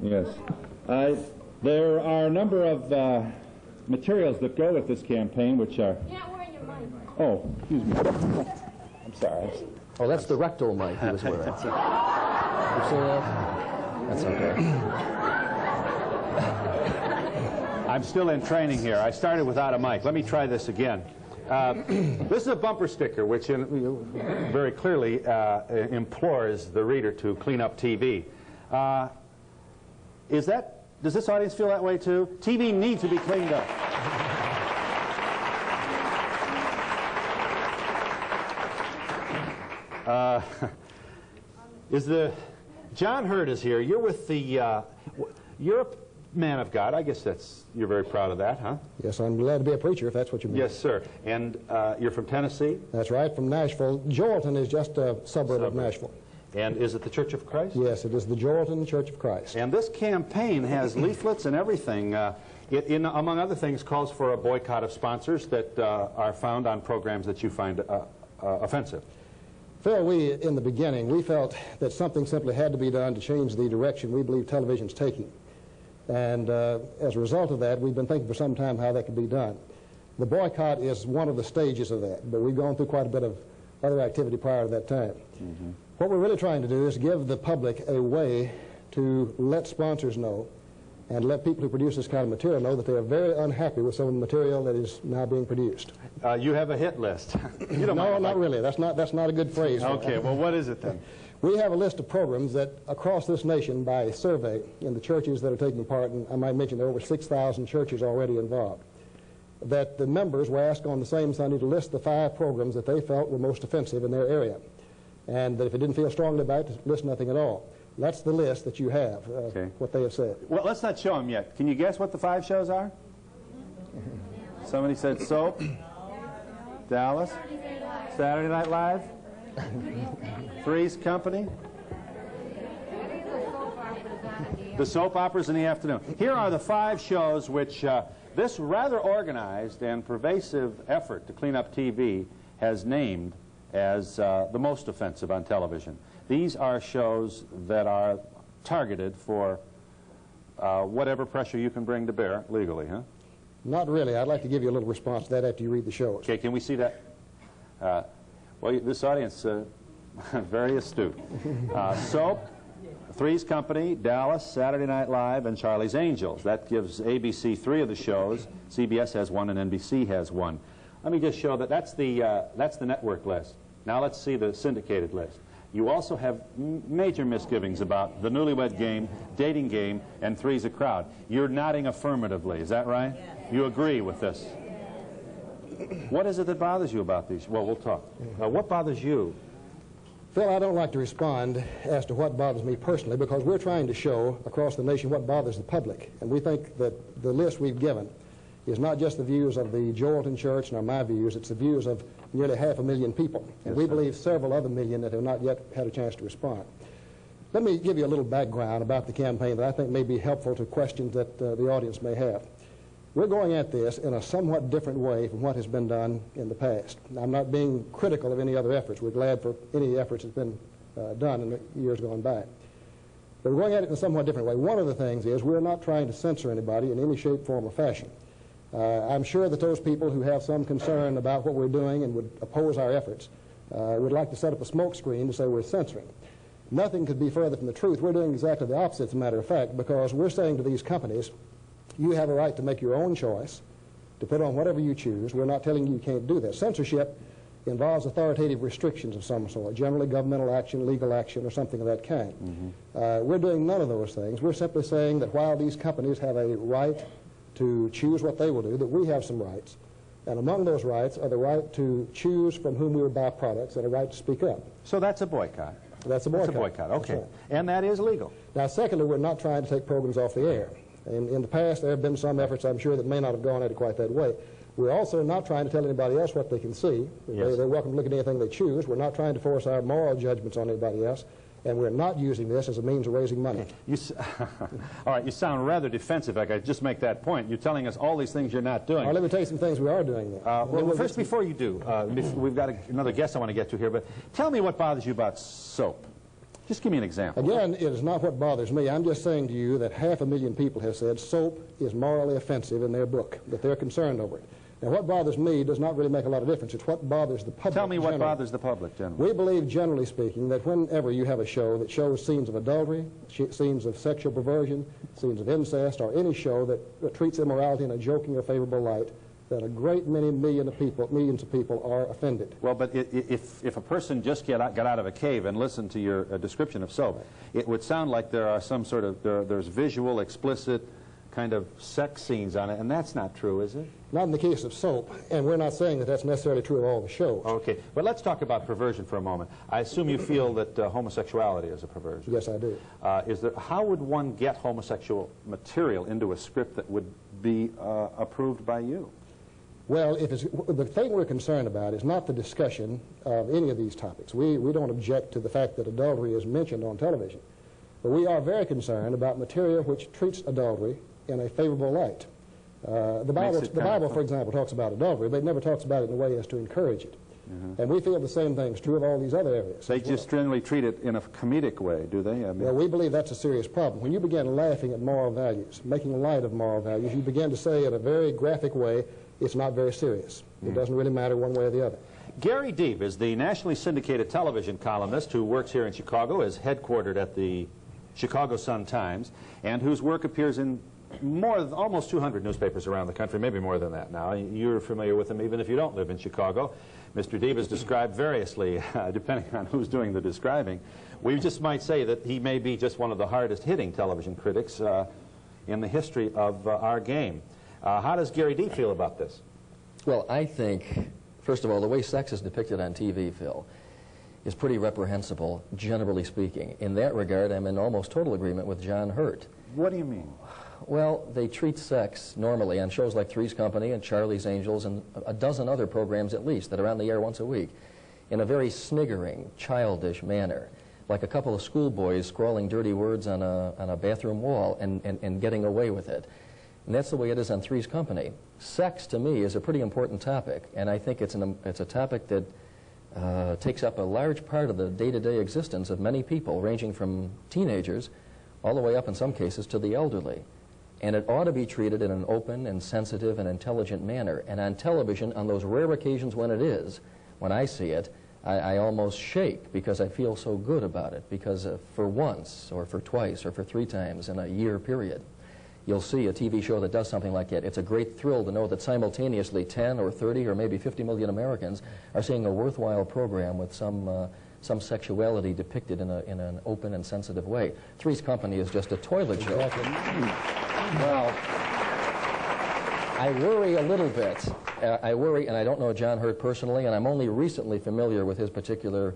Yes. There are a number of materials that go with this campaign, which are... You're not wearing your mic. Oh, excuse me. I'm sorry. Oh, that's the rectal mic he was wearing. You see that? That's okay. I'm still in training here. I started without a mic. Let me try this again. This is a bumper sticker which very clearly implores the reader to clean up TV. Does this audience feel that way too? TV needs to be cleaned up. John Hurd is here. You're with the, you're a man of God. I guess you're very proud of that, huh? Yes, I'm glad to be a preacher, if that's what you mean. Yes, sir. And you're from Tennessee? That's right, from Nashville. Joelton is just a suburb of Nashville. And is it the Church of Christ? Yes, it is the Joelton Church of Christ. And this campaign has leaflets and everything. Among other things, calls for a boycott of sponsors that are found on programs that you find offensive. Phil, in the beginning, we felt that something simply had to be done to change the direction we believe television's taking. And as a result of that, we've been thinking for some time how that could be done. The boycott is one of the stages of that, but we've gone through quite a bit of other activity prior to that time. Mm-hmm. What we're really trying to do is give the public a way to let sponsors know and let people who produce this kind of material know that they are very unhappy with some of the material that is now being produced. You have a hit list. No, not really. That's not a good phrase. Okay, well, what is it then? We have a list of programs that across this nation by survey in the churches that are taking part, and I might mention there are over 6,000 churches already involved, that the members were asked on the same Sunday to list the 5 programs that they felt were most offensive in their area. And that if they didn't feel strongly about it, list nothing at all. That's the list that you have, what they have said. Well, let's not show them yet. Can you guess what the 5 shows are? Somebody said Soap, Dallas, Saturday Night Live, Three's Company, the soap operas in the afternoon. Here are the 5 shows which this rather organized and pervasive effort to clean up TV has named as the most offensive on television. These are shows that are targeted for whatever pressure you can bring to bear legally, huh? Not really. I'd like to give you a little response to that after you read the shows. Okay, can we see that? Well, this audience, very astute. Soap, Three's Company, Dallas, Saturday Night Live, and Charlie's Angels. That gives ABC 3 of the shows. CBS has 1 and NBC has 1. Let me just show that that's the network list. Now let's see the syndicated list. You also have major misgivings about the Newlywed Game, Dating Game, and Three's a Crowd. You're nodding affirmatively, is that right? Yeah. You agree with this? What is it that bothers you about these? Well, we'll talk. What bothers you? Phil, I don't like to respond as to what bothers me personally because we're trying to show across the nation what bothers the public. And we think that the list we've given is not just the views of the Joelton Church nor my views, it's the views of nearly 500,000 people. And we believe several other million that have not yet had a chance to respond. Let me give you a little background about the campaign that I think may be helpful to questions that the audience may have. We're going at this in a somewhat different way from what has been done in the past. I'm not being critical of any other efforts. We're glad for any efforts that's been done in the years gone by. But we're going at it in a somewhat different way. One of the things is we're not trying to censor anybody in any shape, form, or fashion. I'm sure that those people who have some concern about what we're doing and would oppose our efforts would like to set up a smoke screen to say we're censoring. Nothing could be further from the truth. We're doing exactly the opposite, as a matter of fact, because we're saying to these companies, you have a right to make your own choice, to put on whatever you choose. We're not telling you can't do that. Censorship involves authoritative restrictions of some sort, generally governmental action, legal action, or something of that kind. Mm-hmm. We're doing none of those things. We're simply saying that while these companies have a right to choose what they will do, that we have some rights. And among those rights are the right to choose from whom we will buy products and a right to speak up. So that's a boycott. That's a boycott. That's a boycott, okay. Right. And that is legal. Now, secondly, we're not trying to take programs off the air. In the past, there have been some efforts, I'm sure, that may not have gone at it quite that way. We're also not trying to tell anybody else what they can see. Yes. They're welcome to look at anything they choose. We're not trying to force our moral judgments on anybody else. And we're not using this as a means of raising money. All right, you sound rather defensive. I just make that point. You're telling us all these things you're not doing. Let me tell you some things we are doing then. Well, first, before you do, we've got another guest I want to get to here, but tell me what bothers you about soap. Just give me an example. Again, it is not what bothers me. I'm just saying to you that 500,000 people have said soap is morally offensive in their book, that they're concerned over it. Now, what bothers me does not really make a lot of difference. It's what bothers the public. Tell me what generally. bothers the public generally. We believe, generally speaking, that whenever you have a show that shows scenes of adultery, scenes of sexual perversion, scenes of incest, or any show that treats immorality in a joking or favorable light, that a great many millions of people are offended. Well, but if a person just got out of a cave and listened to your description of soap, it would sound like there are some sort of, there's visual, explicit kind of sex scenes on it, and that's not true, is it? Not in the case of soap, and we're not saying that that's necessarily true of all the shows. Okay, but let's talk about perversion for a moment. I assume you feel that homosexuality is a perversion. Yes, I do. How would one get homosexual material into a script that would be approved by you? Well, the thing we're concerned about is not the discussion of any of these topics. We don't object to the fact that adultery is mentioned on television, but we are very concerned about material which treats adultery in a favorable light. The Bible, for example, talks about adultery, but it never talks about it in a way as to encourage it. And we feel the same thing is true of all these other areas. They just generally treat it in a comedic way, do they? I mean, well, we believe that's a serious problem. When you begin laughing at moral values, making light of moral values, you begin to say in a very graphic way, it's not very serious. It doesn't really matter one way or the other. Gary Deeb is the nationally syndicated television columnist who works here in Chicago, is headquartered at the Chicago Sun-Times, and whose work appears in almost 200 newspapers around the country, maybe more than that now. You're familiar with him even if you don't live in Chicago. Mr. Deeb is described variously, depending on who's doing the describing. We just might say that he may be just one of the hardest-hitting television critics in the history of our game. How does Gary Deeb feel about this? Well, I think, first of all, the way sex is depicted on TV, Phil, is pretty reprehensible, generally speaking. In that regard, I'm in almost total agreement with John Hurt. What do you mean? Well, they treat sex normally on shows like Three's Company and Charlie's Angels and a dozen other programs at least that are on the air once a week in a very sniggering, childish manner, like a couple of schoolboys scrawling dirty words on a bathroom wall and getting away with it. And that's the way it is on Three's Company. Sex, to me, is a pretty important topic, and I think it's a topic that takes up a large part of the day-to-day existence of many people, ranging from teenagers all the way up, in some cases, to the elderly. And it ought to be treated in an open and sensitive and intelligent manner. And on television, on those rare occasions when it is, when I see it, I almost shake because I feel so good about it, because for once, or for twice, or for 3 times in a year period, you'll see a TV show that does something like that. It's a great thrill to know that simultaneously 10 or 30 or maybe 50 million Americans are seeing a worthwhile program with some sexuality depicted in an open and sensitive way. Three's Company is just a toilet show. Well, I worry a little bit. I worry, and I don't know John Hurt personally, and I'm only recently familiar with his particular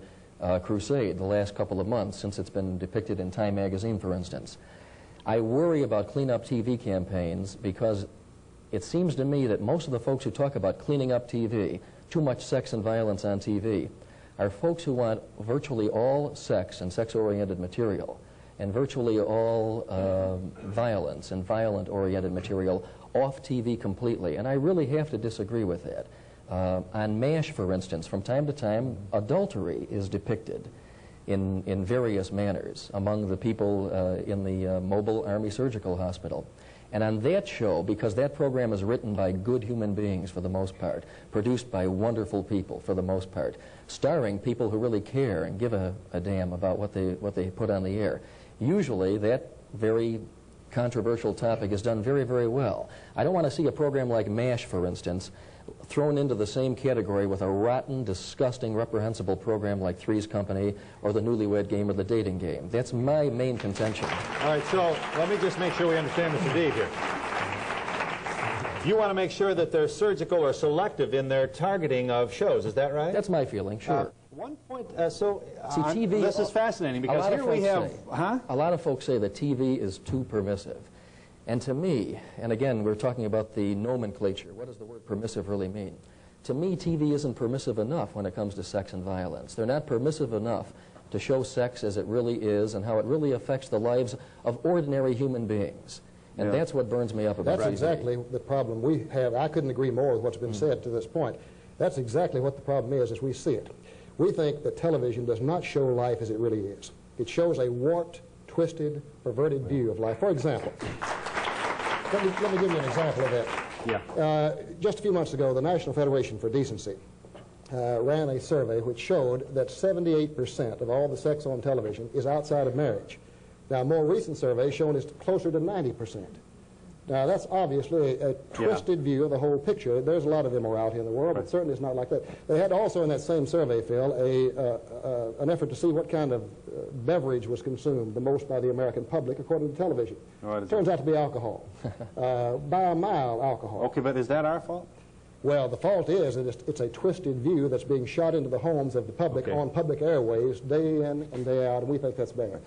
crusade the last couple of months, since it's been depicted in Time magazine, for instance. I worry about clean-up TV campaigns because it seems to me that most of the folks who talk about cleaning up TV, too much sex and violence on TV, are folks who want virtually all sex and sex-oriented material and virtually all violence and violent-oriented material off TV completely. And I really have to disagree with that. On MASH, for instance, from time to time, adultery is depicted in various manners among the people in the Mobile Army Surgical Hospital. And on that show, because that program is written by good human beings for the most part, produced by wonderful people for the most part, starring people who really care and give a damn about what they put on the air, usually that very controversial topic is done very, very well. I don't want to see a program like MASH, for instance, thrown into the same category with a rotten, disgusting, reprehensible program like Three's Company or the Newlywed Game or the Dating Game. That's my main contention. All right, so let me just make sure we understand Mr. Deeb here. You want to make sure that they're surgical or selective in their targeting of shows, is that right? That's my feeling, sure. One point, See, TV, this is fascinating because here we have... A lot of folks say that TV is too permissive. And to me, and again, we're talking about the nomenclature. What does the word permissive really mean? To me, TV isn't permissive enough when it comes to sex and violence. They're not permissive enough to show sex as it really is and how it really affects the lives of ordinary human beings. And that's what burns me up about That's TV. exactly the problem we have. I couldn't agree more with what's been said to this point. That's exactly what the problem is as we see it. We think that television does not show life as it really is. It shows a warped, twisted, perverted view of life. For example, let me give you an example of that. Yeah. Just a few months ago, the National Federation for Decency ran a survey which showed that 78% of all the sex on television is outside of marriage. Now, a more recent survey showing it's closer to 90%. Now, that's obviously a twisted view of the whole picture. There's a lot of immorality in the world, but certainly it's not like that. They had also in that same survey, Phil, an effort to see what kind of beverage was consumed the most by the American public according to television. It turns out to be alcohol, by a mile alcohol. Okay, but is that our fault? Well, the fault is that it's a twisted view that's being shot into the homes of the public on public airways day in and day out, and we think that's bad.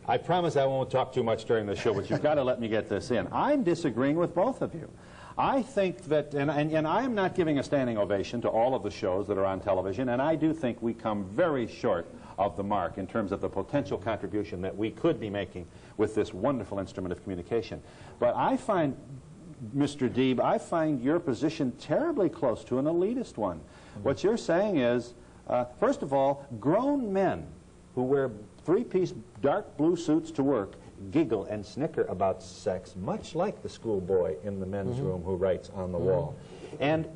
I promise I won't talk too much during the show, but you've got to let me get this in. I'm disagreeing with both of you. I think that, and I am not giving a standing ovation to all of the shows that are on television, and I do think we come very short of the mark in terms of the potential contribution that we could be making with this wonderful instrument of communication. But I find, Mr. Deeb, I find your position terribly close to an elitist one. Mm-hmm. What you're saying is, first of all, grown men who wear three-piece dark blue suits to work giggle and snicker about sex, much like the schoolboy in the men's room who writes on the wall. And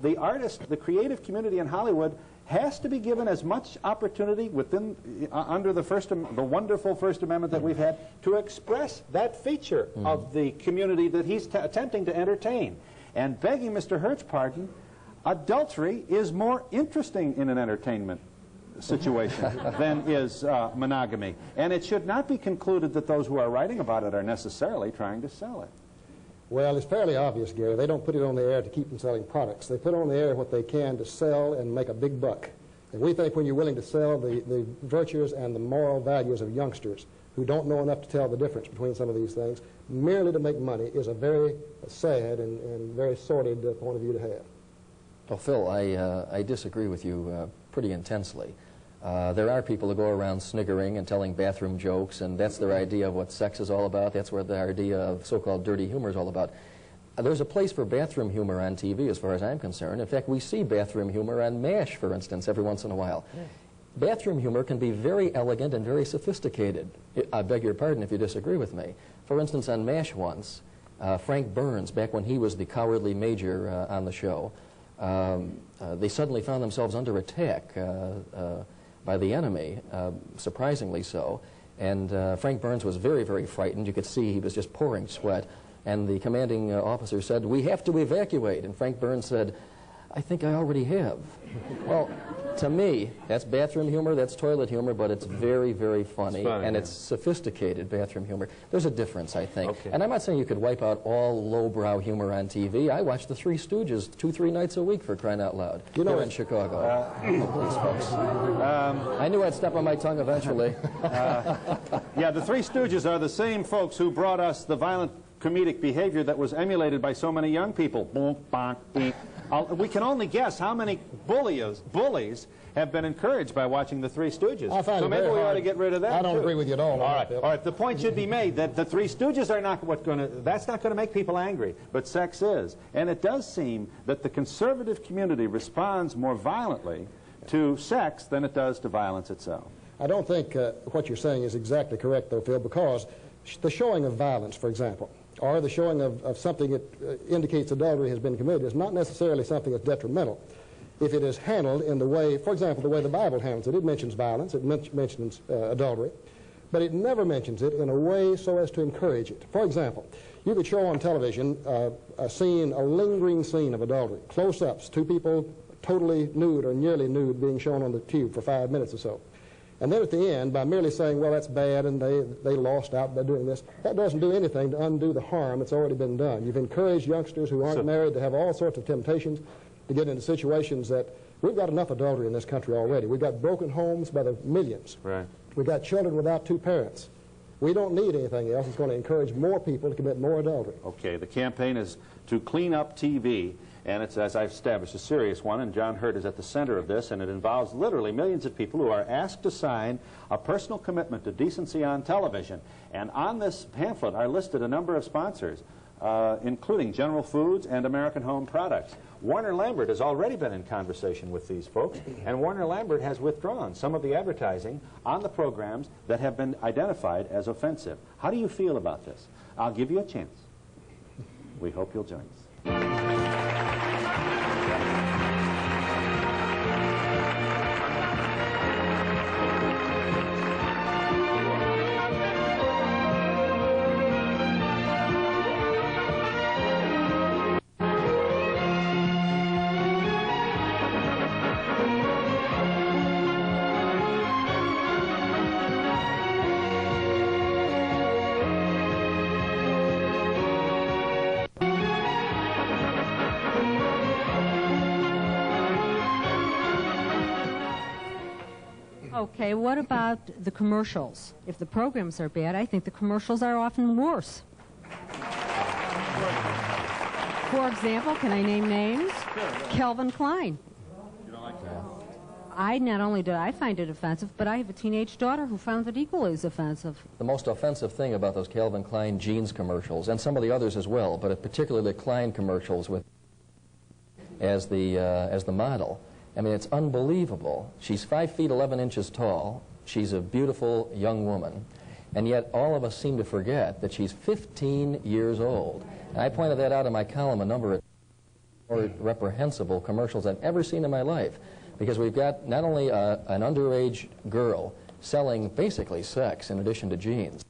the artist, the creative community in Hollywood has to be given as much opportunity within, under the wonderful First Amendment that we've had, to express that feature of the community that he's attempting to entertain. And begging Mr. Hurt's pardon, adultery is more interesting in an entertainment situation than is monogamy. And it should not be concluded that those who are writing about it are necessarily trying to sell it. Well, it's fairly obvious, Gary. They don't put it on the air to keep them selling products. They put on the air what they can to sell and make a big buck. And we think when you're willing to sell the virtues and the moral values of youngsters who don't know enough to tell the difference between some of these things, merely to make money is a very sad and very sordid point of view to have. Well, Phil, I disagree with you pretty intensely. There are people who go around sniggering and telling bathroom jokes, and that's their idea of what sex is all about. That's where the idea of so-called dirty humor is all about. There's a place for bathroom humor on TV as far as I'm concerned. In fact, we see bathroom humor on MASH, for instance, every once in a while. Yeah. Bathroom humor can be very elegant and very sophisticated. I beg your pardon if you disagree with me. For instance, on MASH once, Frank Burns, back when he was the cowardly major on the show, they suddenly found themselves under attack by the enemy, surprisingly so. And Frank Burns was very, very frightened. You could see he was just pouring sweat. And the commanding officer said, "We have to evacuate." And Frank Burns said, "I think I already have." Well, to me, that's bathroom humor, that's toilet humor, but it's very, very funny, and it's sophisticated bathroom humor. There's a difference, I think. Okay. And I'm not saying you could wipe out all lowbrow humor on TV. I watch the Three Stooges 2-3 nights a week, for crying out loud, here in Chicago. Please, folks. I knew I'd step on my tongue eventually. Yeah, the Three Stooges are the same folks who brought us the violent comedic behavior that was emulated by so many young people. Boom, bonk, beep. We can only guess how many bullies have been encouraged by watching the Three Stooges. So maybe we ought to get rid of that. I don't agree with you at all. All right. The point should be made that the Three Stooges are not that's not going to make people angry, but sex is. And it does seem that the conservative community responds more violently to sex than it does to violence itself. I don't think what you're saying is exactly correct, though, Phil, because the showing of violence, for example, or the showing of something that indicates adultery has been committed is not necessarily something that's detrimental if it is handled in the way, for example, the way the Bible handles it. It mentions violence, it mentions adultery, but it never mentions it in a way so as to encourage it. For example, you could show on television a lingering scene of adultery, close-ups, two people totally nude or nearly nude being shown on the tube for 5 minutes or so. And then at the end, by merely saying, well, that's bad and they lost out by doing this, that doesn't do anything to undo the harm that's already been done. You've encouraged youngsters who aren't married to have all sorts of temptations to get into situations that we've got enough adultery in this country already. We've got broken homes by the millions. Right. We've got children without two parents. We don't need anything else. It's going to encourage more people to commit more adultery. Okay, the campaign is to clean up TV. And it's, as I've established, a serious one, and John Hurt is at the center of this, and it involves literally millions of people who are asked to sign a personal commitment to decency on television. And on this pamphlet are listed a number of sponsors including General Foods and American Home Products. Warner Lambert has already been in conversation with these folks, and Warner Lambert has withdrawn some of the advertising on the programs that have been identified as offensive. How do you feel about this? I'll give you a chance. We hope you'll join us. Okay, what about the commercials? If the programs are bad, I think the commercials are often worse. For example, can I name names? Sure. Calvin Klein. You don't like that? Not only did I find it offensive, but I have a teenage daughter who found it equally as offensive. The most offensive thing about those Calvin Klein jeans commercials, and some of the others as well, but particularly the Klein commercials with as the model. I mean, it's unbelievable. She's 5 feet 11 inches tall. She's a beautiful young woman. And yet all of us seem to forget that she's 15 years old. And I pointed that out in my column, a number of more reprehensible commercials I've ever seen in my life. Because we've got not only an underage girl selling basically sex in addition to jeans.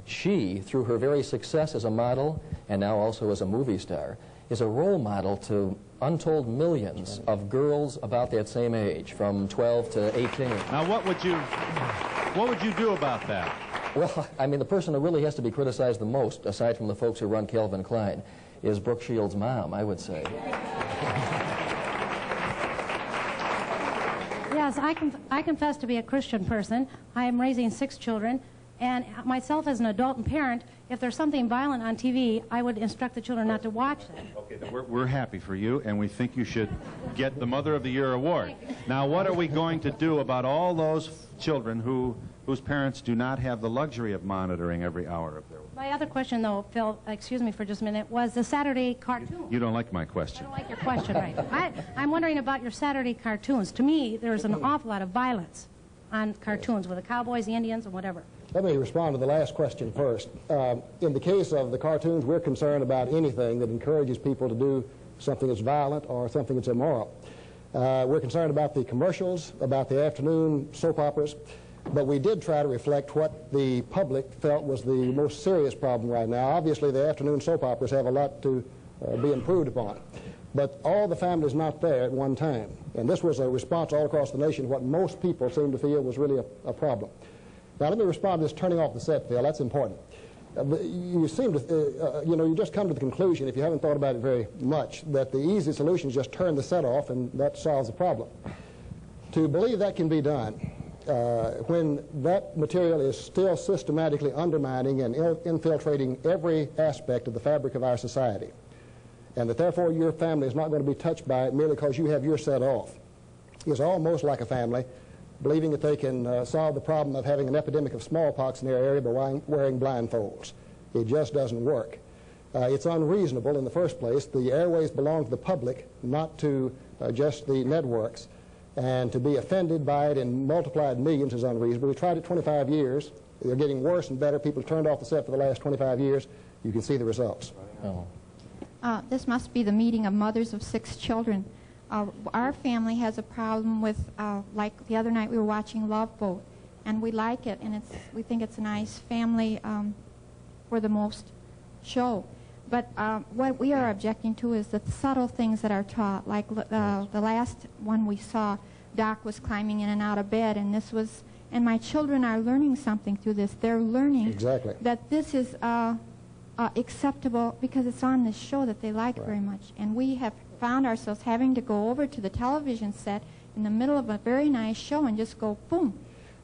She, through her very success as a model and now also as a movie star, is a role model to untold millions of girls about that same age, from 12 to 18. Now, what would you do about that? Well, I mean, the person who really has to be criticized the most, aside from the folks who run Calvin Klein, is Brooke Shields' mom, I would say. Yes, I confess to be a Christian person. I am raising 6 children, and myself as an adult and parent, if there's something violent on TV, I would instruct the children not to watch it. Okay, we're happy for you, and we think you should get the Mother of the Year award. Now, what are we going to do about all those children whose parents do not have the luxury of monitoring every hour of their life? My other question, though, Phil, excuse me for just a minute, was the Saturday cartoon. You don't like my question. I don't like your question, right. I'm wondering about your Saturday cartoons. To me, there's an awful lot of violence on cartoons with the cowboys, the Indians, and whatever. Let me respond to the last question first. In the case of the cartoons, we're concerned about anything that encourages people to do something that's violent or something that's immoral. We're concerned about the commercials, about the afternoon soap operas, but we did try to reflect what the public felt was the most serious problem right now. Obviously, the afternoon soap operas have a lot to be improved upon, but all the family's not there at one time. And this was a response all across the nation, what most people seem to feel was really a problem. Now, let me respond to this turning off the set, Phil. That's important. You seem to, you just come to the conclusion, if you haven't thought about it very much, that the easy solution is just turn the set off and that solves the problem. To believe that can be done when that material is still systematically undermining and infiltrating every aspect of the fabric of our society, and that therefore your family is not going to be touched by it merely because you have your set off, is almost like a family believing that they can solve the problem of having an epidemic of smallpox in their area by wearing blindfolds. It just doesn't work. It's unreasonable in the first place. The airways belong to the public, not to just the networks. And to be offended by it in multiplied millions is unreasonable. We tried it 25 years. They're getting worse and better. People turned off the set for the last 25 years. You can see the results. This must be the meeting of mothers of 6 children. Our family has a problem with, like the other night we were watching Love Boat, and we like it, and we think it's a nice family for the most show. But what we are objecting to is the subtle things that are taught, like the last one we saw, Doc was climbing in and out of bed, and and my children are learning something through this. They're learning exactly that this is acceptable because it's on this show that they like very much. And we have found ourselves having to go over to the television set in the middle of a very nice show and just go boom,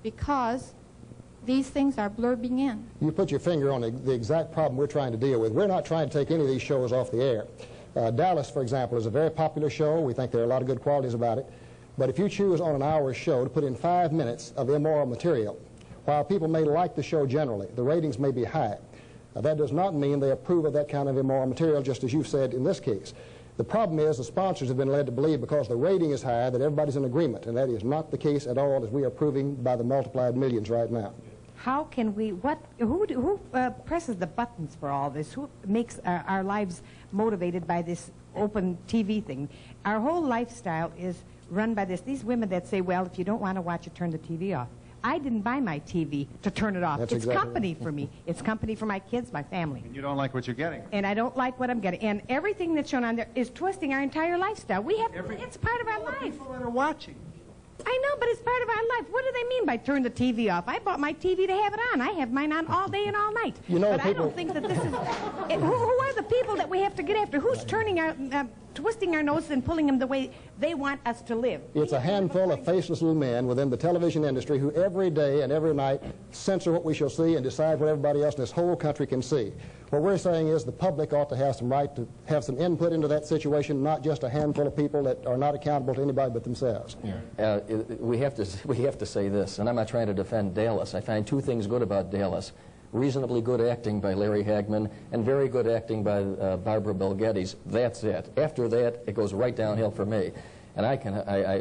because these things are blurbing in. You put your finger on the exact problem we're trying to deal with. We're not trying to take any of these shows off the air. Dallas, for example, is a very popular show. We think there are a lot of good qualities about it. But if you choose on an hour show to put in 5 minutes of immoral material, while people may like the show generally, the ratings may be high, That does not mean they approve of that kind of immoral material, just as you've said in this case. The problem is the sponsors have been led to believe because the rating is high that everybody's in agreement, and that is not the case at all, as we are proving by the multiplied millions right now. How can we, who presses the buttons for all this? Who makes our lives motivated by this open TV thing? Our whole lifestyle is run by this. These women that say, well, if you don't want to watch it, turn the TV off. I didn't buy my TV to turn it off. That's it's exactly company right. for me. It's company for my kids, my family. And you don't like what you're getting. And I don't like what I'm getting. And everything that's shown on there is twisting our entire lifestyle. We have, it's part of our life. People that are watching. I know, but it's part of our life. What do they mean by turn the TV off? I bought my TV to have it on. I have mine on all day and all night. You know, but I don't think that this is... who are the people that we have to get after? Who's turning our... twisting our noses and pulling them the way they want us to live? It's a handful of faceless little men within the television industry who every day and every night censor what we shall see and decide what everybody else in this whole country can see. What we're saying is the public ought to have some right to have some input into that situation, not just a handful of people that are not accountable to anybody but themselves. We have to say this, and I'm not trying to defend Dallas. I find two things good about Dallas. Reasonably good acting by Larry Hagman and very good acting by Barbara Bel Geddes. That's it. After that, it goes right downhill for me. And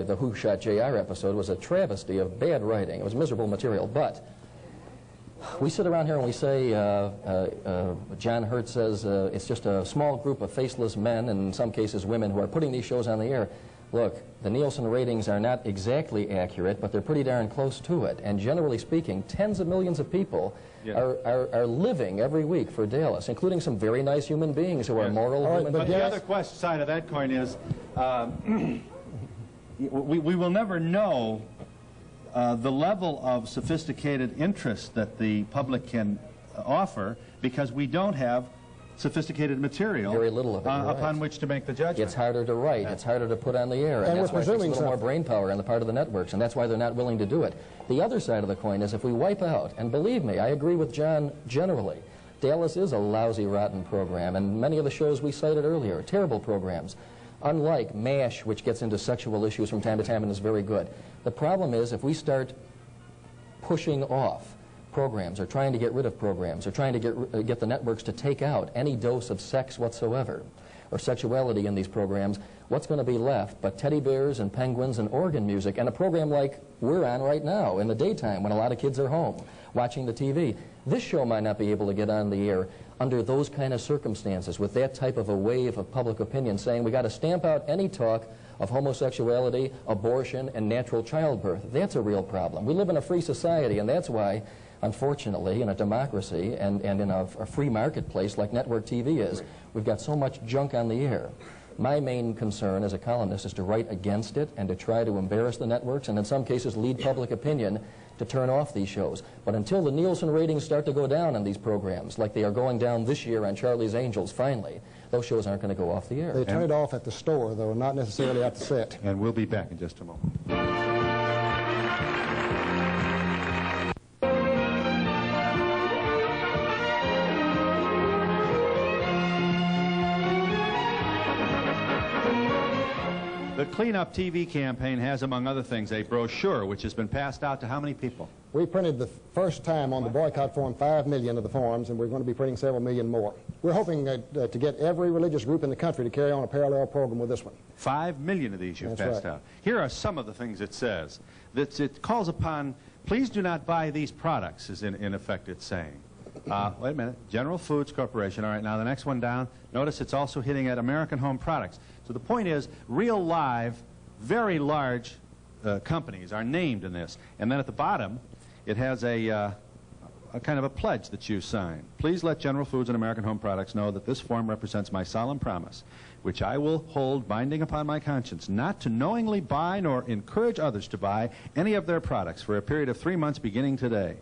the Who Shot JR episode was a travesty of bad writing. It was miserable material. But we sit around here and we say, John Hurt says it's just a small group of faceless men, and in some cases women, who are putting these shows on the air. Look, the Nielsen ratings are not exactly accurate, but they're pretty darn close to it. And generally speaking, tens of millions of people are living every week for Dallas, including some very nice human beings who are moral human But beings. the other side of that coin is we will never know the level of sophisticated interest that the public can offer because we don't have sophisticated material Very little of it, you're upon right. which to make the judgment. It's harder to write. It's harder to put on the air. And that's why it takes a little more brain power on the part of the networks, and that's why they're not willing to do it. The other side of the coin is if we wipe out, and believe me, I agree with John generally, Dallas is a lousy, rotten program, and many of the shows we cited earlier are terrible programs. Unlike MASH, which gets into sexual issues from time to time and is very good. The problem is if we start pushing off programs, or trying to get rid of programs, or trying to get the networks to take out any dose of sex whatsoever, or sexuality in these programs, what's going to be left but teddy bears and penguins and organ music, and a program like we're on right now in the daytime when a lot of kids are home watching the TV. This show might not be able to get on the air under those kind of circumstances, with that type of a wave of public opinion saying we got to stamp out any talk of homosexuality, abortion, and natural childbirth. That's a real problem. We live in a free society, and that's why, unfortunately, in a democracy and in a free marketplace like network TV is, we've got so much junk on the air. My main concern as a columnist is to write against it and to try to embarrass the networks and in some cases lead public opinion to turn off these shows. But until the Nielsen ratings start to go down on these programs, like they are going down this year on Charlie's Angels, finally, those shows aren't going to go off the air. They turn it off at the store, though, not necessarily at the set. And we'll be back in just a moment. The Clean Up TV campaign has, among other things, a brochure which has been passed out to how many people? We printed the first time on the boycott form 5 million of the forms, and we're going to be printing several million more. We're hoping to get every religious group in the country to carry on a parallel program with this one. 5 million of these you've passed out. Here are some of the things it says. That it calls upon, please do not buy these products, is in effect it's saying. Wait a minute. General Foods Corporation. All right, now the next one down. Notice it's also hitting at American Home Products. So the point is, real live, very large companies are named in this. And then at the bottom, it has a kind of a pledge that you sign. Please let General Foods and American Home Products know that this form represents my solemn promise, which I will hold binding upon my conscience, not to knowingly buy nor encourage others to buy any of their products for a period of 3 months beginning today.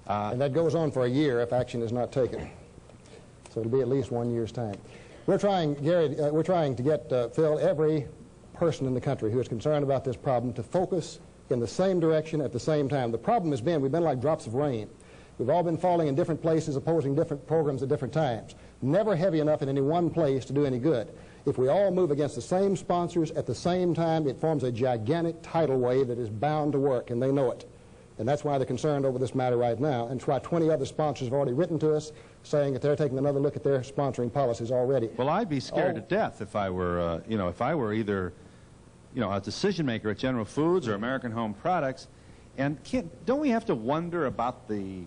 And that goes on for a year if action is not taken. So it'll be at least 1 year's time. We're trying, Gary, we're trying to get, Phil, every person in the country who is concerned about this problem to focus in the same direction at the same time. The problem has been we've been like drops of rain. We've all been falling in different places, opposing different programs at different times. Never heavy enough in any one place to do any good. If we all move against the same sponsors at the same time, it forms a gigantic tidal wave that is bound to work, and they know it. And that's why they're concerned over this matter right now, and that's why 20 other sponsors have already written to us saying that they're taking another look at their sponsoring policies already. Well, I'd be scared to death if I were, you know, if I were either, you know, a decision maker at General Foods or American Home Products. And don't we have to wonder about the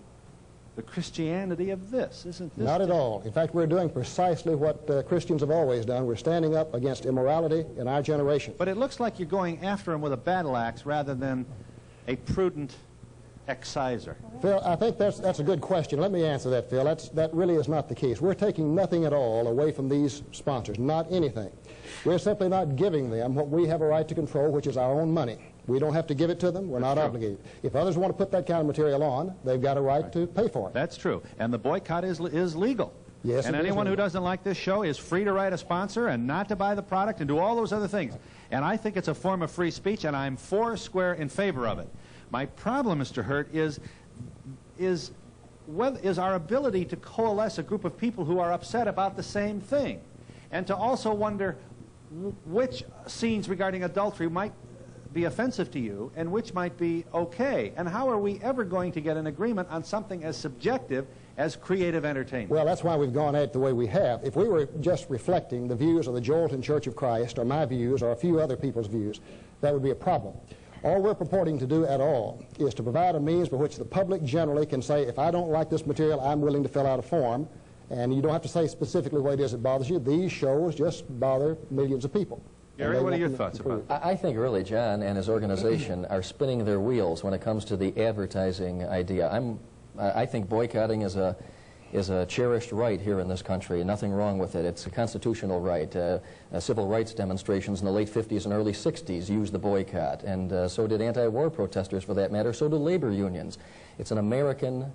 Christianity of this? Isn't this? Not at all. In fact, we're doing precisely what Christians have always done. We're standing up against immorality in our generation. But it looks like you're going after him with a battle axe rather than a prudent exciser. Phil, I think that's a good question. Let me answer that, Phil. That really is not the case. We're taking nothing at all away from these sponsors, not anything. We're simply not giving them what we have a right to control, which is our own money. We don't have to give it to them. We're not obligated. If others want to put that kind of material on, they've got a right to pay for it. That's true. And the boycott is legal. Yes, and anyone who doesn't like this show is free to write a sponsor and not to buy the product and do all those other things. And I think it's a form of free speech, and I'm foursquare in favor of it. My problem, Mr. Hurt, is our ability to coalesce a group of people who are upset about the same thing, and to also wonder which scenes regarding adultery might be offensive to you and which might be okay. And how are we ever going to get an agreement on something as subjective as creative entertainment? Well, that's why we've gone at it the way we have. If we were just reflecting the views of the Jolton Church of Christ, or my views, or a few other people's views, that would be a problem. All we're purporting to do at all is to provide a means by which the public generally can say, if I don't like this material, I'm willing to fill out a form, and you don't have to say specifically what it is that bothers you. These shows just bother millions of people. Gary, what are your thoughts about that? I think really John and his organization are spinning their wheels when it comes to the advertising idea. I think boycotting is a cherished right here in this country. Nothing wrong with it. It's a constitutional right. Civil rights demonstrations in the late 50s and early 60s used the boycott, and so did anti-war protesters for that matter. So do labor unions. It's an American,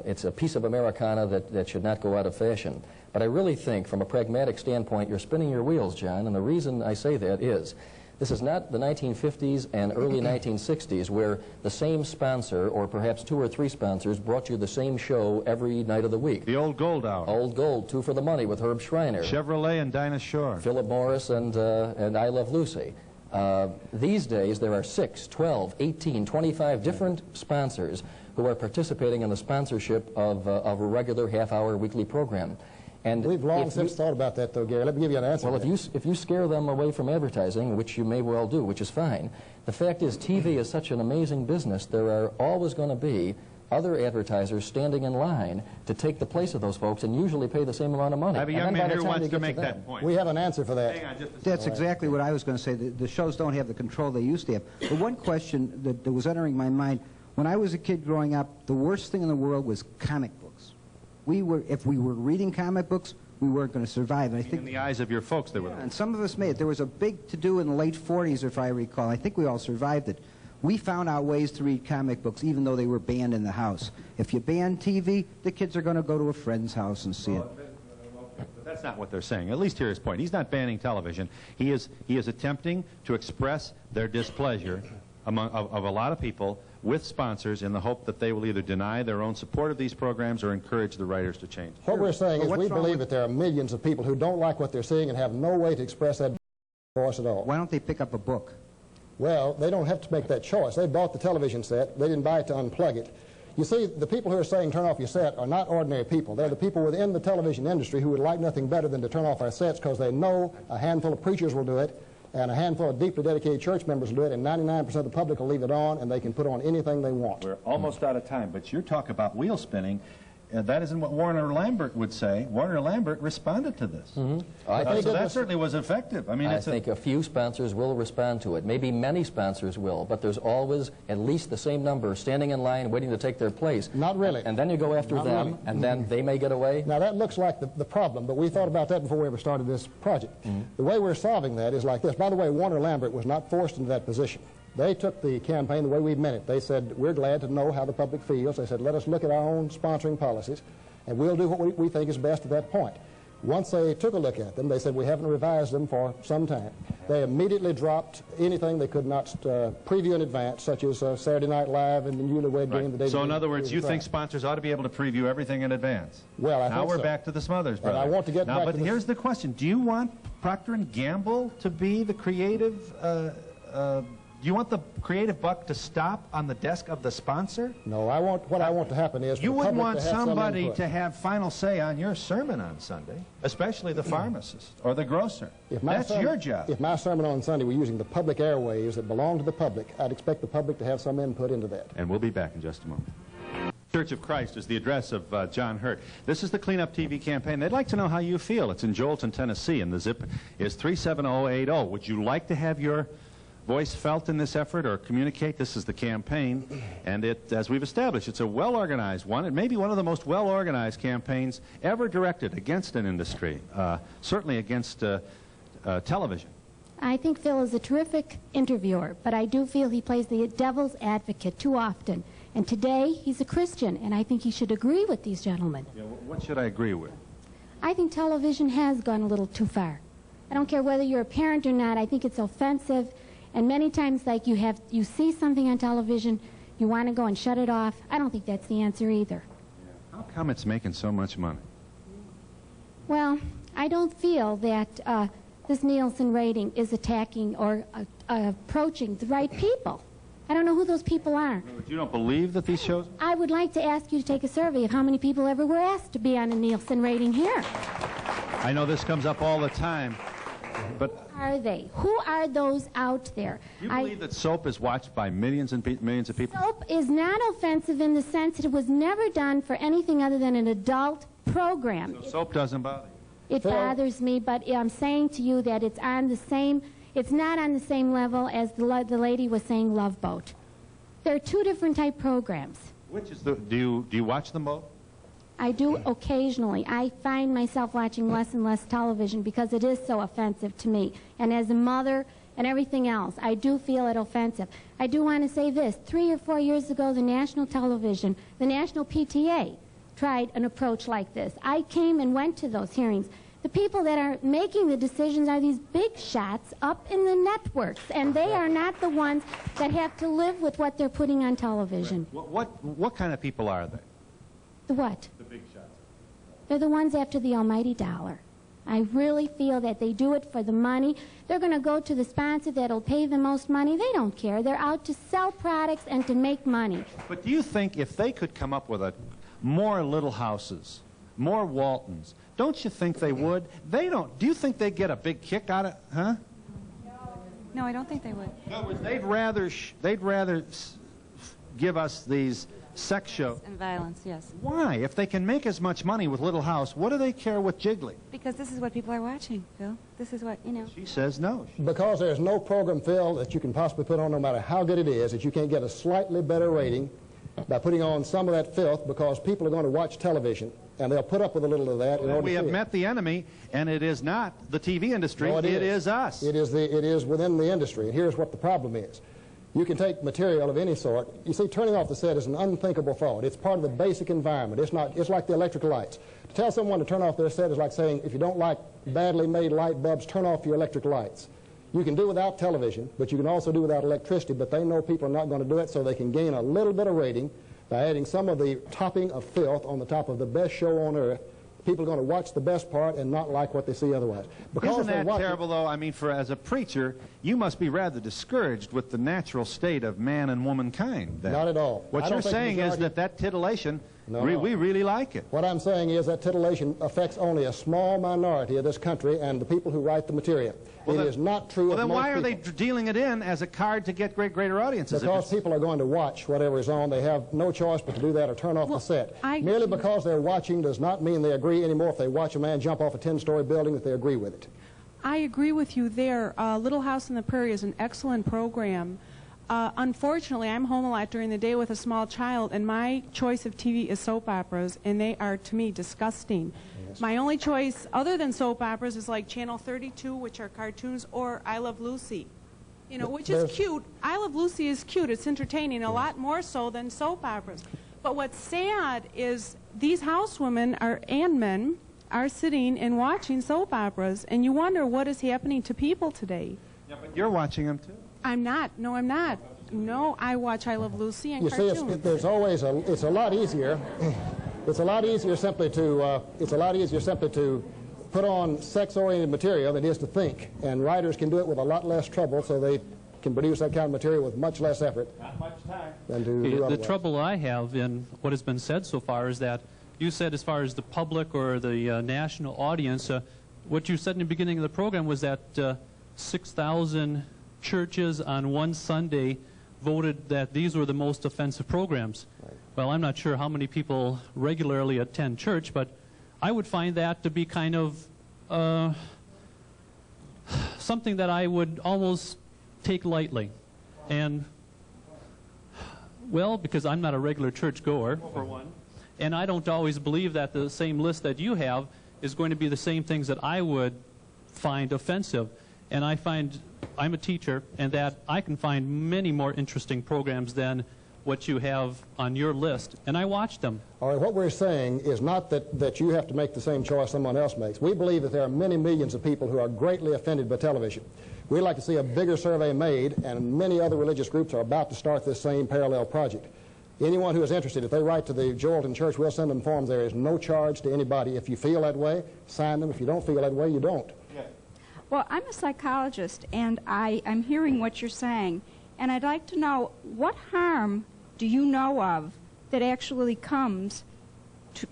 it's a piece of Americana that should not go out of fashion. But I really think from a pragmatic standpoint, you're spinning your wheels, John, and the reason I say that is this is not the 1950s and early 1960s where the same sponsor, or perhaps 2 or 3 sponsors, brought you the same show every night of the week. The Old Gold Hour. Old Gold, 2 for the Money with Herb Schreiner. Chevrolet and Dinah Shore. Philip Morris and I Love Lucy. These days there are 6, 12, 18, 25 different sponsors who are participating in the sponsorship of a regular half-hour weekly program. And we've long since thought about that, though, Gary. Let me give you an answer. Well, if you scare them away from advertising, which you may well do, which is fine, the fact is TV is such an amazing business, there are always going to be other advertisers standing in line to take the place of those folks and usually pay the same amount of money. I have a young man here who wants to make that point. We have an answer for that. Hang on just a second. That's exactly what I was going to say. The shows don't have the control they used to have. But one question that was entering my mind, when I was a kid growing up, the worst thing in the world was comic books. If we were reading comic books, we weren't going to survive. And I think in the eyes of your folks, they were. And some of us made it. There was a big to-do in the late 40s, if I recall. I think we all survived it. We found out ways to read comic books, even though they were banned in the house. If you ban TV, the kids are going to go to a friend's house and see it. But that's not what they're saying. At least hear his point. He's not banning television. He is attempting to express their displeasure of a lot of people with sponsors in the hope that they will either deny their own support of these programs or encourage the writers to change. What we're saying is we believe that there are millions of people who don't like what they're seeing and have no way to express that voice at all. Why don't they pick up a book? Well, they don't have to make that choice. They bought the television set. They didn't buy it to unplug it. You see, the people who are saying turn off your set are not ordinary people. They're the people within the television industry who would like nothing better than to turn off our sets because they know a handful of preachers will do it, and a handful of deeply dedicated church members will do it, and 99% of the public will leave it on, and they can put on anything they want. We're almost out of time, but you're talking about wheel spinning. That isn't what Warner Lambert would say. Warner Lambert responded to this. Mm-hmm. So that certainly was effective. I mean, I think a few sponsors will respond to it. Maybe many sponsors will, but there's always at least the same number standing in line waiting to take their place. Not really. And then you go after them, and then they may get away. Now, that looks like the problem, but we thought about that before we ever started this project. The way we're solving that is like this. By the way, Warner Lambert was not forced into that position. They took the campaign the way we meant it. They said, we're glad to know how the public feels. They said, let us look at our own sponsoring policies, and we'll do what we think is best at that point. Once they took a look at them, they said, we haven't revised them for some time. They immediately dropped anything they could not preview in advance, such as Saturday Night Live and the Newlywed Game. Right. So in other words, you think sponsors ought to be able to preview everything in advance? Well, I think so. Now we're back to the Smothers Brothers. And I want to get back but here's the question. Do you want Procter & Gamble to be the creative Do you want the creative buck to stop on the desk of the sponsor? No, what I want to happen is for you the wouldn't public want to have some somebody input. to have final say on your sermon on Sunday, especially the pharmacist or the grocer. That's your job. If my sermon on Sunday were using the public airwaves that belong to the public, I'd expect the public to have some input into that. And we'll be back in just a moment. Church of Christ is the address of John Hurt. This is the Cleanup TV campaign. They'd like to know how you feel. It's in Joelton, Tennessee, and the zip is 37080. Would you like to have your voice felt in this effort or communicate? This is the campaign, and it, as we've established, it's a well-organized one. It may be one of the most well-organized campaigns ever directed against an industry, certainly against television. I think Phil is a terrific interviewer, but I do feel he plays the devil's advocate too often. And today, he's a Christian, and I think he should agree with these gentlemen. Yeah, what should I agree with? I think television has gone a little too far. I don't care whether you're a parent or not. I think it's offensive. And many times, like you see something on television, you want to go and shut it off. I don't think that's the answer either. How come it's making so much money? Well, I don't feel that this Nielsen rating is attacking or approaching the right people. I don't know who those people are. But you don't believe that these shows? I would like to ask you to take a survey of how many people ever were asked to be on a Nielsen rating here. I know this comes up all the time, but... Who are they? Who are those out there? Do you believe that soap is watched by millions and millions of people? Soap is not offensive in the sense that it was never done for anything other than an adult program. So soap doesn't bother you? It bothers me, but I'm saying to you that it's on the same... It's not on the same level as the lady was saying Love Boat. There are two different type programs. Which is the... Do you watch them both? I do occasionally. I find myself watching less and less television because it is so offensive to me. And as a mother and everything else, I do feel it offensive. I do want to say this. 3 or 4 years ago, the national television, the national PTA, tried an approach like this. I came and went to those hearings. The people that are making the decisions are these big shots up in the networks, and they are not the ones that have to live with what they're putting on television. Right. What kind of people are they? The what? The big shots. They're the ones after the almighty dollar. I really feel that they do it for the money. They're going to go to the sponsor that'll pay the most money. They don't care. They're out to sell products and to make money. But do you think if they could come up with more Little Houses, more Waltons, don't you think they would? They don't. Do you think they'd get a big kick out of it? Huh? No, I don't think they would. In other words, they'd rather give us these sex shows. And violence, yes. Why? If they can make as much money with Little House, what do they care with Jiggly? Because this is what people are watching, Phil. This is what, you know. She says no. Because there's no program, Phil, that you can possibly put on, no matter how good it is, that you can't get a slightly better rating by putting on some of that filth, because people are going to watch television, and they'll put up with a little of that. Well, we have met the enemy, and it is not the TV industry. No, it is us. It is within the industry, and here's what the problem is. You can take material of any sort. You see, turning off the set is an unthinkable thought. It's part of the basic environment. It's like the electrical lights. To tell someone to turn off their set is like saying, if you don't like badly made light bulbs, turn off your electric lights. You can do without television, but you can also do without electricity, but they know people are not going to do it, so they can gain a little bit of rating by adding some of the topping of filth on the top of the best show on earth. People are going to watch the best part and not like what they see otherwise. Because isn't that terrible, though? I mean, as a preacher, you must be rather discouraged with the natural state of man and womankind. Not at all. What you're saying is that titillation, we really like it. What I'm saying is that titillation affects only a small minority of this country and the people who write the material. It is not true of most people. Well, then why are they dealing it in as a card to get greater audiences? Because people are going to watch whatever is on. They have no choice but to do that or turn off the set. Merely because they're watching does not mean they agree anymore. If they watch a man jump off a 10-story building, that they agree with it. I agree with you there. Little House on the Prairie is an excellent program. Unfortunately, I'm home a lot during the day with a small child, and my choice of TV is soap operas, and they are, to me, disgusting. Yes. My only choice, other than soap operas, is like Channel 32, which are cartoons, or I Love Lucy, you know, which is cute. I Love Lucy is cute. It's entertaining, a lot more so than soap operas. But what's sad is these housewomen and men are sitting and watching soap operas, and you wonder what is happening to people today. Yeah, but you're watching them, too. I'm not. No, I'm not. No, I watch I Love Lucy and cartoons. You see, there's always it's a lot easier. It's a lot easier simply to put on sex-oriented material than it is to think, and writers can do it with a lot less trouble. So they can produce that kind of material with much less effort than to do The otherwise. trouble I have in what has been said so far is that you said as far as the public or the national audience, what you said in the beginning of the program was that 6,000 churches on one Sunday voted that these were the most offensive programs. Right. Well, I'm not sure how many people regularly attend church, but I would find that to be kind of something that I would almost take lightly. And, well, because I'm not a regular church goer, for one, and I don't always believe that the same list that you have is going to be the same things that I would find offensive. And I find, I'm a teacher, and that I can find many more interesting programs than what you have on your list, and I watch them. All right, what we're saying is not that you have to make the same choice someone else makes. We believe that there are many millions of people who are greatly offended by television. We'd like to see a bigger survey made, and many other religious groups are about to start this same parallel project. Anyone who is interested, if they write to the Joelton Church, we'll send them forms. There is no charge to anybody. If you feel that way, sign them. If you don't feel that way, you don't. Well, I'm a psychologist, and I'm hearing what you're saying, and I'd like to know what harm do you know of that actually comes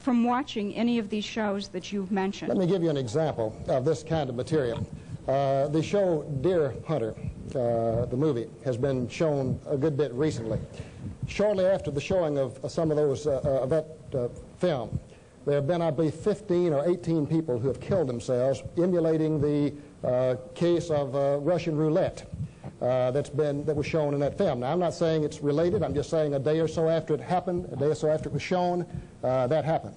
from watching any of these shows that you've mentioned? Let me give you an example of this kind of material. The show Deer Hunter, the movie, has been shown a good bit recently. Shortly after the showing of some of those of that film, there have been, I believe, 15 or 18 people who have killed themselves emulating the case of Russian roulette that was shown in that film. Now, I'm not saying it's related. I'm just saying a day or so after it happened, a day or so after it was shown, that happened.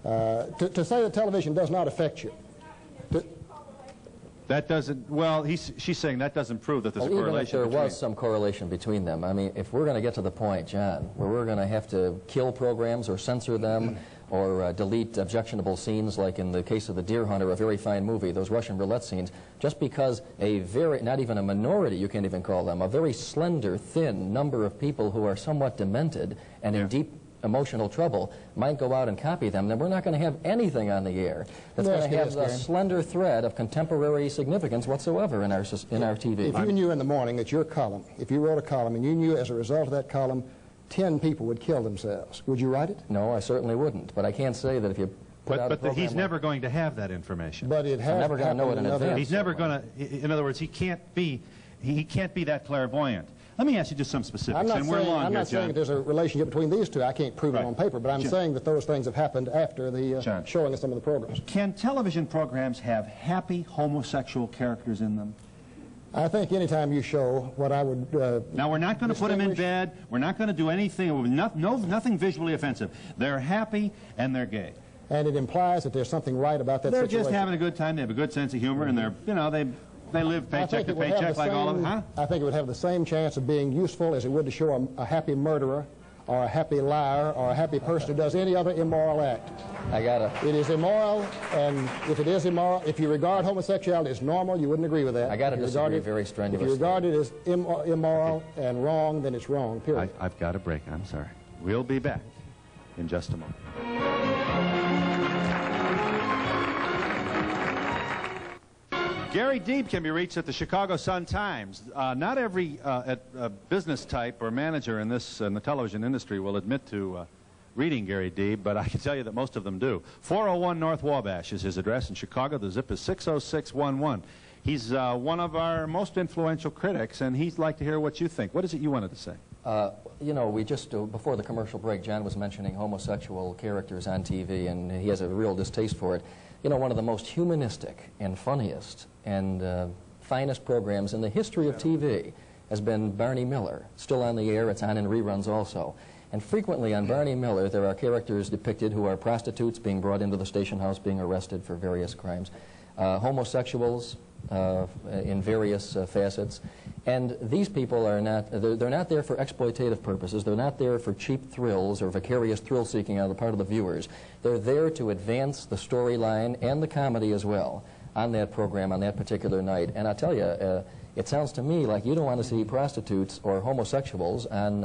To say that television does not affect you. That doesn't, well, she's saying that doesn't prove that there's a correlation. Even if there was some correlation between them, I mean, if we're going to get to the point, John, where we're going to have to kill programs or censor them or delete objectionable scenes, like in the case of The Deer Hunter, a very fine movie, those Russian roulette scenes, just because a very, not even a minority, you can't even call them, a very slender, thin number of people who are somewhat demented and in deep emotional trouble might go out and copy them, then we're not going to have anything on the air that's going to have a slender thread of contemporary significance whatsoever in our TV. If you knew in the morning that your column, if you wrote a column and you knew as a result of that column 10 people would kill themselves, would you write it? No, I certainly wouldn't, but I can't say that if you put out a program he's never going to have that information. But it has never going to know it in advance. He's never going to, in other words, he can't be that clairvoyant. Let me ask you just some specifics. I'm not saying that there's a relationship between these two. I can't prove it on paper, but I'm saying that those things have happened after the showing of some of the programs. Can television programs have happy homosexual characters in them? I think anytime you show what I would... now, we're not going to put them in bed. We're not going to do anything, nothing visually offensive. They're happy and they're gay. And it implies that there's something right about that situation. They're just having a good time. They have a good sense of humor, and they're, you know, they live paycheck to paycheck like all of them, huh? I think it would have the same chance of being useful as it would to show a happy murderer or a happy liar or a happy person who does any other immoral act. It is immoral, and if it is immoral, if you regard homosexuality as normal, you wouldn't agree with that. I got to disagree very strenuously. If you regard it as immoral and wrong, then it's wrong, period. I've got a break. I'm sorry. We'll be back in just a moment. Gary Deeb can be reached at the Chicago Sun-Times. Not every business type or manager in the television industry will admit to reading Gary Deeb, but I can tell you that most of them do. 401 North Wabash is his address in Chicago. The zip is 60611. He's one of our most influential critics, and he'd like to hear what you think. What is it you wanted to say? You know, we just, before the commercial break, John was mentioning homosexual characters on TV, and he has a real distaste for it. You know, one of the most humanistic and funniest and finest programs in the history of TV has been Barney Miller. Still on the air, it's on in reruns also. And frequently on Barney Miller, there are characters depicted who are prostitutes being brought into the station house, being arrested for various crimes, homosexuals in various facets. And these people are not, they're not there for exploitative purposes. They're not there for cheap thrills or vicarious thrill-seeking on the part of the viewers. They're there to advance the storyline and the comedy as well on that program on that particular night. And I tell you, it sounds to me like you don't want to see prostitutes or homosexuals on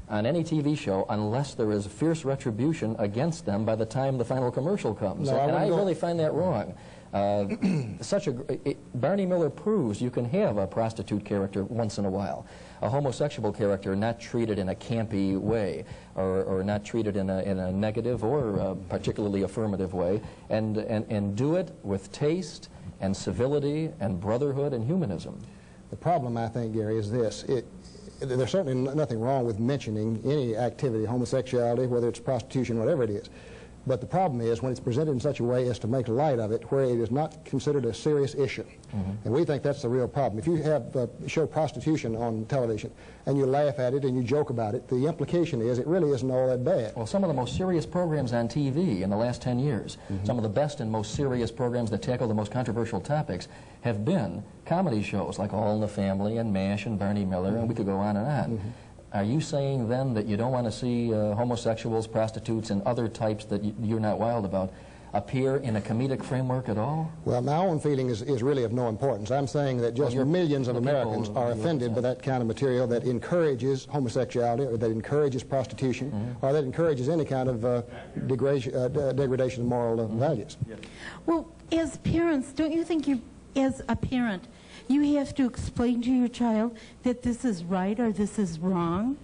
any TV show unless there is fierce retribution against them by the time the final commercial comes. No, and I really find that wrong. Barney Miller proves you can have a prostitute character once in a while, a homosexual character not treated in a campy way, or not treated in a negative or particularly affirmative way, and do it with taste and civility and brotherhood and humanism. The problem, I think, Gary, is this. There's certainly nothing wrong with mentioning any activity, homosexuality, whether it's prostitution, whatever it is. But the problem is when it's presented in such a way as to make light of it, where it is not considered a serious issue. And we think that's the real problem. If you have show prostitution on television and you laugh at it and you joke about it, the implication is it really isn't all that bad. Well, some of the most serious programs on TV in the last 10 years, some of the best and most serious programs that tackle the most controversial topics have been comedy shows like All in the Family and MASH and Barney Miller, and we could go on and on. Are you saying then that you don't want to see homosexuals, prostitutes, and other types that you're not wild about appear in a comedic framework at all? Well, my own feeling is really of no importance. I'm saying that just millions of Americans are offended by that kind of material that encourages homosexuality, or that encourages prostitution, or that encourages any kind of degradation of moral values. Well, as parents, don't you think as a parent, you have to explain to your child that this is right or this is wrong?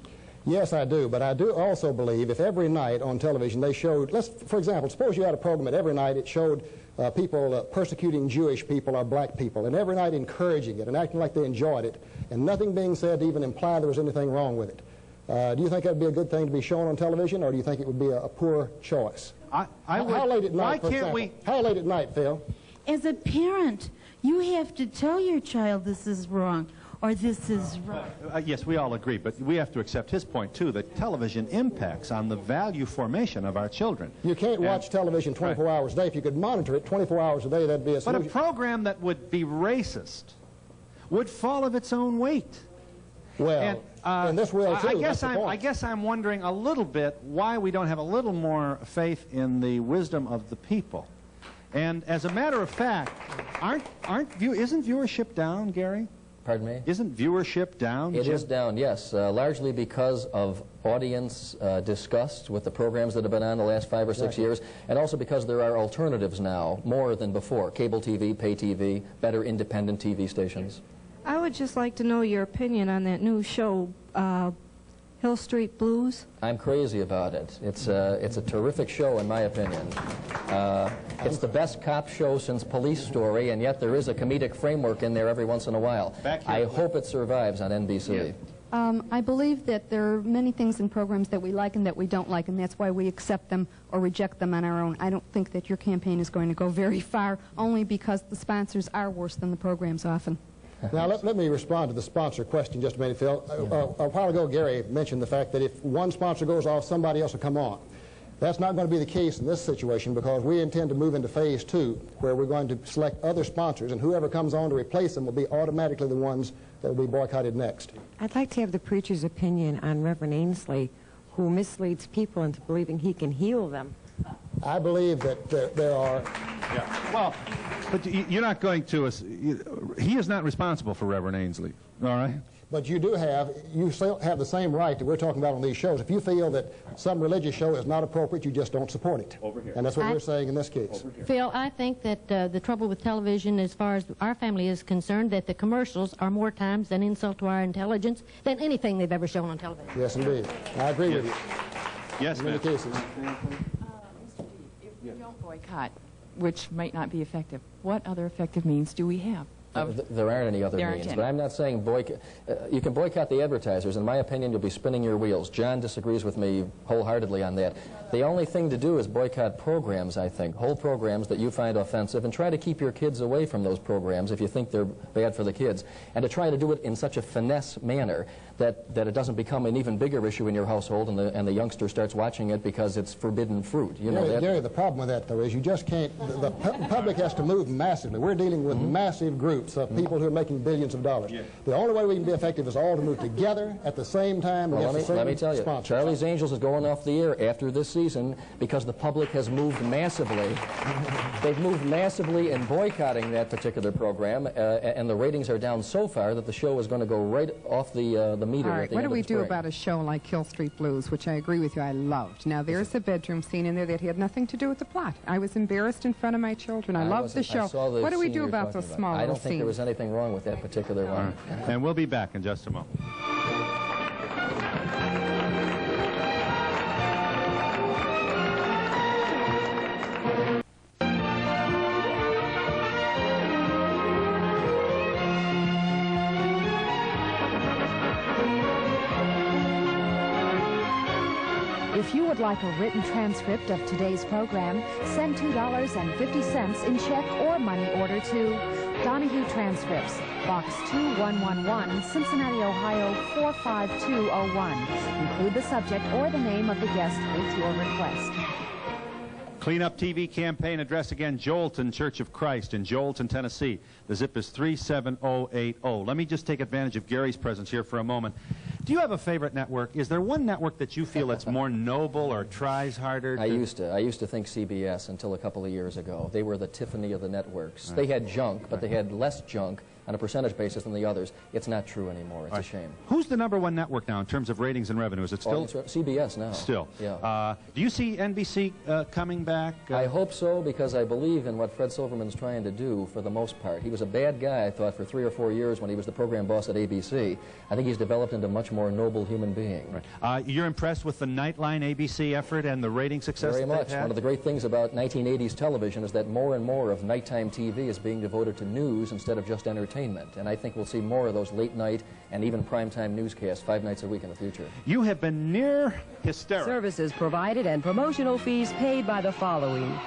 Yes, I do, but I do also believe if every night on television they showed, for example, suppose you had a program that every night it showed people persecuting Jewish people or black people, and every night encouraging it and acting like they enjoyed it, and nothing being said to even imply there was anything wrong with it. Do you think that would be a good thing to be shown on television, or do you think it would be a poor choice? How late at night, for example? How late at night, Phil? As a parent, you have to tell your child this is wrong or this is right. Yes, we all agree, but we have to accept his point, too, that television impacts on the value formation of our children. You can't watch television 24 hours a day. If you could monitor it 24 hours a day, that'd be a solution. But a program that would be racist would fall of its own weight. Well, and this will, too. I guess I'm wondering a little bit why we don't have a little more faith in the wisdom of the people. And as a matter of fact, isn't viewership down, Gary? Pardon me? Isn't viewership down? It is down, yes, largely because of audience disgust with the programs that have been on the last 5 or 6 years, and also because there are alternatives now, more than before. Cable TV, pay TV, better independent TV stations. I would just like to know your opinion on that new show, Hill Street Blues. I'm crazy about it. It's a terrific show, in my opinion. It's the best cop show since Police Story, and yet there is a comedic framework in there every once in a while. I hope it survives on NBC. I believe that there are many things in programs that we like and that we don't like, and that's why we accept them or reject them on our own. I don't think that your campaign is going to go very far, only because the sponsors are worse than the programs often. Now, let me respond to the sponsor question just a minute, Phil. A while ago, Gary mentioned the fact that if one sponsor goes off, somebody else will come on. That's not going to be the case in this situation, because we intend to move into phase 2, where we're going to select other sponsors, and whoever comes on to replace them will be automatically the ones that will be boycotted next. I'd like to have the preacher's opinion on Reverend Ainsley, who misleads people into believing he can heal them. I believe that there are... Yeah. Well, but you're not going to... he is not responsible for Reverend Ainsley, all right? But you still have the same right that we're talking about on these shows. If you feel that some religious show is not appropriate, you just don't support it. Over here. And that's what we're saying in this case. Phil, I think that the trouble with television, as far as our family is concerned, that the commercials are more times an insult to our intelligence than anything they've ever shown on television. Yes, indeed. I agree with you. Yes, in many cases. If we don't boycott, which might not be effective, what other effective means do we have? There aren't any other means, but I'm not saying boycott. You can boycott the advertisers. In my opinion, you'll be spinning your wheels. John disagrees with me wholeheartedly on that. The only thing to do is boycott programs, I think, whole programs that you find offensive, and try to keep your kids away from those programs if you think they're bad for the kids, and to try to do it in such a finesse manner that it doesn't become an even bigger issue in your household, and the youngster starts watching it because it's forbidden fruit. You know that? Gary, the problem with that, though, is you just can't... The public has to move massively. We're dealing with massive groups of people who are making billions of dollars. The only way we can be effective is all to move together at the same time. Well, let me tell you, sponsors. Charlie's Angels is going off the air after this season because the public has moved massively. They've moved massively in boycotting that particular program, and the ratings are down so far that the show is going to go right off the meter. All right, at the what end do we of the do spring. about a show like Hill Street Blues, which I agree with you, I loved. Now, there's a bedroom scene in there that had nothing to do with the plot. I was embarrassed in front of my children. I loved the show. I saw the What do we scene do you're about talking those about. small I little don't think there was scenes? anything wrong with that particular one. And we'll be back in just a moment. If you would like a written transcript of today's program, send $2.50 in check or money order to Donahue Transcripts, Box 2111, Cincinnati, Ohio 45201. Include the subject or the name of the guest with your request. Cleanup TV campaign address again, Joelton Church of Christ in Joelton, Tennessee. The zip is 37080. Let me just take advantage of Gary's presence here for a moment. Do you have a favorite network? Is there one network that you feel that's more noble or tries harder? I used to think CBS until a couple of years ago. They were the Tiffany of the networks. They had junk, but they had less junk on a percentage basis than the others. It's not true anymore. It's a shame. Who's the #1 network now in terms of ratings and revenue? Is it still? CBS now. Still. Yeah. Do you see NBC coming back? I hope so, because I believe in what Fred Silverman's trying to do for the most part. He was a bad guy, I thought, for 3 or 4 years when he was the program boss at ABC. I think he's developed into a much more noble human being. Right. You're impressed with the Nightline ABC effort and the rating success Very that they've much. had? One of the great things about 1980s television is that more and more of nighttime TV is being devoted to news instead of just entertainment. And I think we'll see more of those late night and even primetime newscasts 5 nights a week in the future. You have been near hysterical. Services provided and promotional fees paid by the following: